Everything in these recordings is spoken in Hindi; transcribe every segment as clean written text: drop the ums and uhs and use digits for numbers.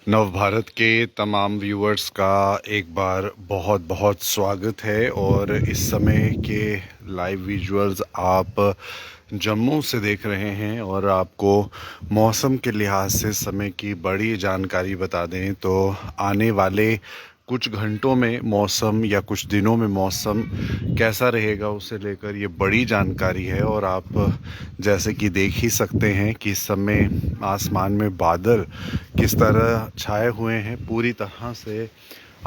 नवभारत के तमाम व्यूअर्स का एक बार बहुत बहुत स्वागत है। और इस समय के लाइव विजुअल्स आप जम्मू से देख रहे हैं और आपको मौसम के लिहाज से समय की बड़ी जानकारी बता दें तो आने वाले कुछ घंटों में मौसम या कुछ दिनों में मौसम कैसा रहेगा उसे लेकर ये बड़ी जानकारी है। और आप जैसे कि देख ही सकते हैं कि इस समय आसमान में बादल किस तरह छाए हुए हैं। पूरी तरह से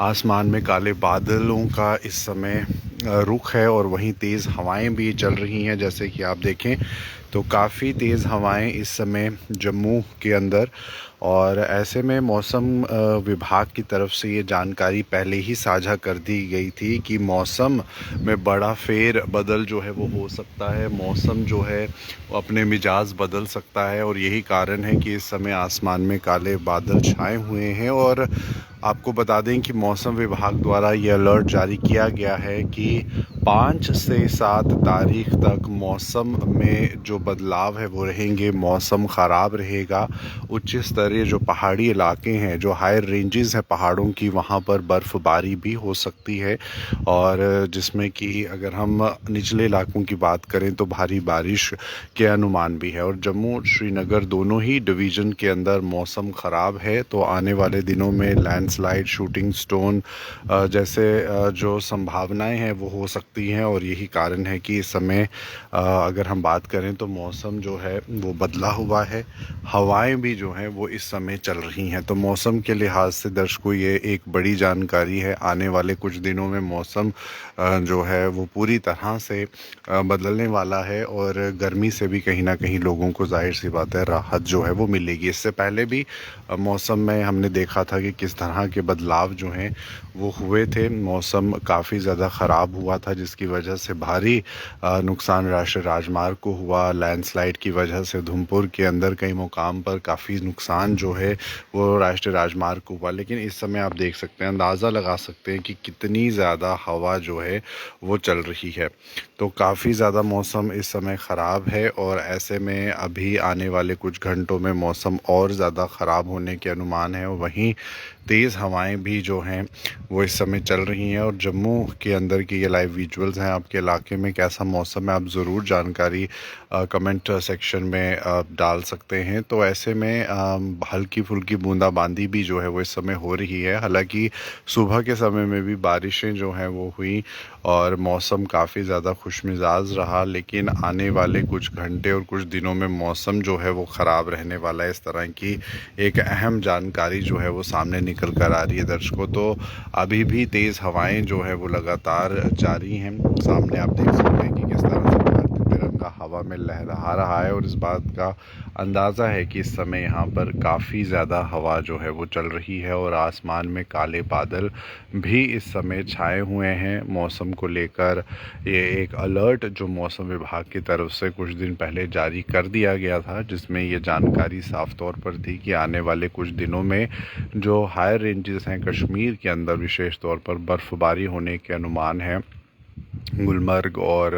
आसमान में काले बादलों का इस समय रुख है और वहीं तेज़ हवाएं भी चल रही हैं। जैसे कि आप देखें तो काफ़ी तेज़ हवाएं इस समय जम्मू के अंदर। और ऐसे में मौसम विभाग की तरफ से ये जानकारी पहले ही साझा कर दी गई थी कि मौसम में बड़ा फेर बदल जो है वो हो सकता है। मौसम जो है वो अपने मिजाज बदल सकता है और यही कारण है कि इस समय आसमान में काले बादल छाए हुए हैं। और आपको बता दें कि मौसम विभाग द्वारा ये अलर्ट जारी किया गया है कि 5 से 7 तारीख तक मौसम में जो बदलाव है वो रहेंगे। मौसम ख़राब रहेगा। उच्च स्तरीय जो पहाड़ी इलाके हैं, जो हायर रेंजेस हैं पहाड़ों की, वहाँ पर बर्फ़बारी भी हो सकती है। और जिसमें कि अगर हम निचले इलाकों की बात करें तो भारी बारिश के अनुमान भी है। और जम्मू श्रीनगर दोनों ही डिवीज़न के अंदर मौसम ख़राब है। तो आने वाले दिनों में लैंडस्लाइड, शूटिंग स्टोन जैसे जो संभावनाएं हैं वो हो सकती हैं। और यही कारण है कि इस समय अगर हम बात करें तो मौसम जो है वो बदला हुआ है। हवाएं भी जो हैं वो इस समय चल रही हैं। तो मौसम के लिहाज से दर्शकों ये एक बड़ी जानकारी है। आने वाले कुछ दिनों में मौसम जो है वो पूरी तरह से बदलने वाला है और गर्मी से भी कहीं ना कहीं लोगों को जाहिर सी बात है राहत जो है वो मिलेगी। इससे पहले भी मौसम में हमने देखा था कि किस तरह के बदलाव जो हैं वो हुए थे। मौसम काफ़ी ज़्यादा ख़राब हुआ था जिसकी वजह से भारी नुकसान राष्ट्रीय राजमार्ग को हुआ। लैंडस्लाइड की वजह से उधमपुर के अंदर कई मुकाम पर काफ़ी नुकसान जो है वो राष्ट्रीय राजमार्ग को हुआ। लेकिन इस समय आप देख सकते हैं, अंदाज़ा लगा सकते हैं कि कितनी ज़्यादा हवा जो है वो चल रही है। तो काफ़ी ज़्यादा मौसम इस समय ख़राब है और ऐसे में अभी आने वाले कुछ घंटों में मौसम और ज़्यादा ख़राब होने के अनुमान है। वहीं तेज़ हवाएं भी जो हैं वो इस समय चल रही हैं। और जम्मू के अंदर की ये लाइव विजुअल्स हैं। आपके इलाके में कैसा मौसम है आप ज़रूर जानकारी कमेंट सेक्शन में डाल सकते हैं। तो ऐसे में हल्की फुल्की बूंदाबांदी भी जो है वो इस समय हो रही है। हालांकि सुबह के समय में भी बारिशें जो हैं वो हुई और मौसम काफ़ी ज़्यादा खुशमिजाज रहा। लेकिन आने वाले कुछ घंटे और कुछ दिनों में मौसम जो है वो ख़राब रहने वाला है। इस तरह की एक अहम जानकारी जो है वो सामने निकल कर आ रही है दर्शकों। तो अभी भी तेज़ हवाएं जो है वो लगातार जारी हैं। सामने आप देख सकते हैं कि किस तरह से भारतीय तिरंगा हवा में लहरा रहा है। और इस बात का अंदाज़ा है कि इस समय यहाँ पर काफ़ी ज़्यादा हवा जो है वो चल रही है और आसमान में काले बादल भी इस समय छाए हुए हैं। मौसम को लेकर ये एक अलर्ट जो मौसम विभाग की तरफ से कुछ दिन पहले जारी कर दिया गया था, जिसमें ये जानकारी साफ तौर पर थी कि आने वाले कुछ दिनों में जो हायर रेंजेस हैं कश्मीर के अंदर विशेष तौर पर बर्फ़बारी होने के अनुमान है। गुलमर्ग और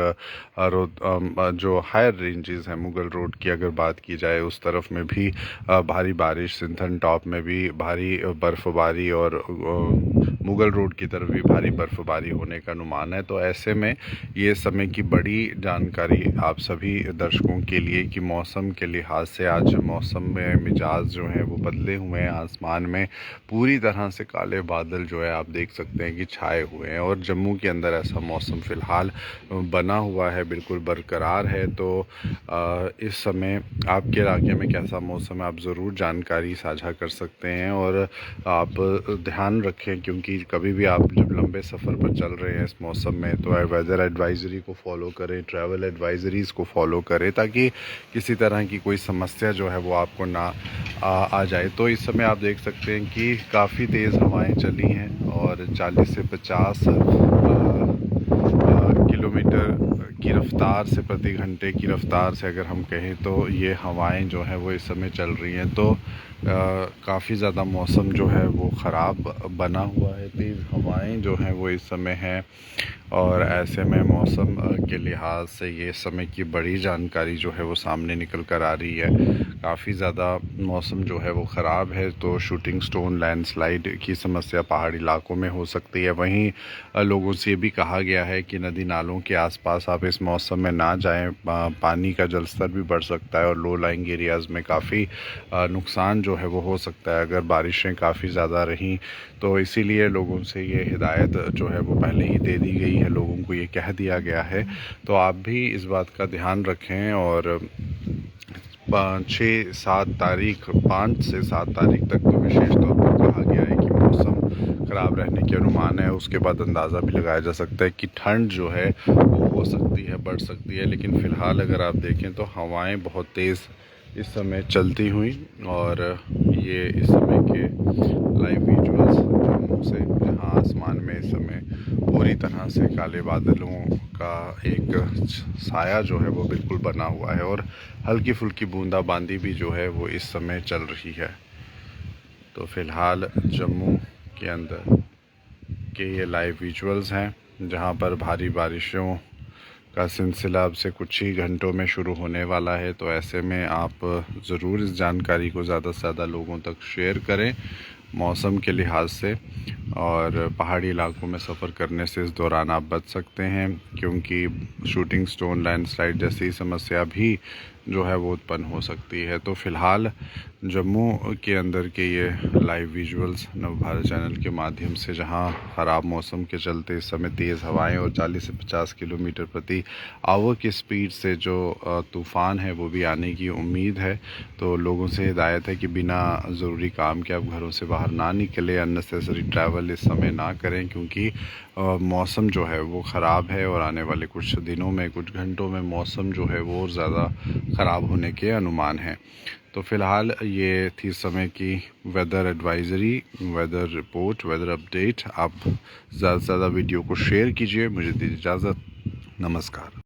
जो हायर रेंजेस हैं, मुगल रोड की अगर बात की जाए उस तरफ में भी भारी बारिश, सिंथन टॉप में भी भारी बर्फ़बारी और मुगल रोड की तरफ भी भारी बर्फ़बारी होने का अनुमान है। तो ऐसे में ये समय की बड़ी जानकारी आप सभी दर्शकों के लिए कि मौसम के लिहाज से आज मौसम में मिजाज जो है वो बदले हुए हैं। आसमान में पूरी तरह से काले बादल जो है आप देख सकते हैं कि छाए हुए हैं और जम्मू के अंदर ऐसा मौसम फ़िलहाल बना हुआ है, बिल्कुल बरकरार है। तो इस समय आपके इलाके में कैसा मौसम है आप ज़रूर जानकारी साझा कर सकते हैं। और आप ध्यान रखें क्योंकि कभी भी आप जब लंबे सफ़र पर चल रहे हैं इस मौसम में तो वेदर एडवाइज़री को फॉलो करें, ट्रैवल एडवाइज़रीज़ को फॉलो करें ताकि किसी तरह की कोई समस्या जो है वो आपको ना आ जाए। तो इस समय आप देख सकते हैं कि काफ़ी तेज़ हवाएं चली हैं और 40 से 50 किलोमीटर की रफ़्तार से, प्रति घंटे की रफ़्तार से अगर हम कहें तो ये हवाएं जो हैं वो इस समय चल रही हैं। तो काफ़ी ज़्यादा मौसम जो है वो ख़राब बना हुआ है। तेज़ हवाएं जो हैं वो इस समय हैं और ऐसे में मौसम के लिहाज से ये समय की बड़ी जानकारी जो है वो सामने निकल कर आ रही है। काफ़ी ज़्यादा मौसम जो है वो ख़राब है, तो शूटिंग स्टोन, लैंडस्लाइड की समस्या पहाड़ी इलाकों में हो सकती है। वहीं लोगों से ये भी कहा गया है कि नदी नालों के आसपास आप इस मौसम में ना जाएं। पानी का जल स्तर भी बढ़ सकता है और लो लाइंग एरियाज़ में काफ़ी नुकसान जो है वो हो सकता है अगर बारिशें काफ़ी ज़्यादा रहीं। तो इसीलिए लोगों से ये हिदायत जो है वो पहले ही दे दी गई है, लोगों को ये कह दिया गया है। तो आप भी इस बात का ध्यान रखें और 5 से 7 तारीख तक तो विशेष तौर पर कहा गया है कि मौसम ख़राब रहने के अनुमान है। उसके बाद अंदाज़ा भी लगाया जा सकता है कि ठंड जो है वो हो सकती है, बढ़ सकती है। लेकिन फ़िलहाल अगर आप देखें तो हवाएं बहुत तेज़ इस समय चलती हुई, और ये इस समय के लाइव विजुअल्स जम्मू से, जहां आसमान में इस समय पूरी तरह से काले बादलों का एक साया जो है वो बिल्कुल बना हुआ है और हल्की फुल्की बूंदाबांदी भी जो है वो इस समय चल रही है। तो फ़िलहाल जम्मू के अंदर के ये लाइव विजुअल्स हैं, जहां पर भारी बारिशों का सिलसिला अब से कुछ ही घंटों में शुरू होने वाला है। तो ऐसे में आप ज़रूर इस जानकारी को ज़्यादा से ज़्यादा लोगों तक शेयर करें मौसम के लिहाज से, और पहाड़ी इलाकों में सफ़र करने से इस दौरान आप बच सकते हैं, क्योंकि शूटिंग स्टोन, लैंडस्लाइड जैसी समस्या भी जो है वो उत्पन्न हो सकती है। तो फ़िलहाल जम्मू के अंदर के ये लाइव विजुअल्स नवभारत चैनल के माध्यम से, जहां ख़राब मौसम के चलते इस समय तेज़ हवाएं और 40 से 50 किलोमीटर प्रति आवर की स्पीड से जो तूफ़ान है वो भी आने की उम्मीद है। तो लोगों से हिदायत है कि बिना ज़रूरी काम के आप घरों से बाहर ना निकलें, अननेसेसरी ट्रैवल इस समय ना करें, क्योंकि मौसम जो है वो ख़राब है और आने वाले कुछ दिनों में, कुछ घंटों में मौसम जो है वो ज़्यादा ख़राब होने के अनुमान हैं। तो फ़िलहाल ये थी समय की weather advisory, weather report, weather update. आप ज़्यादा से ज़्यादा वीडियो को शेयर कीजिए। मुझे दीजिए इजाज़त। नमस्कार।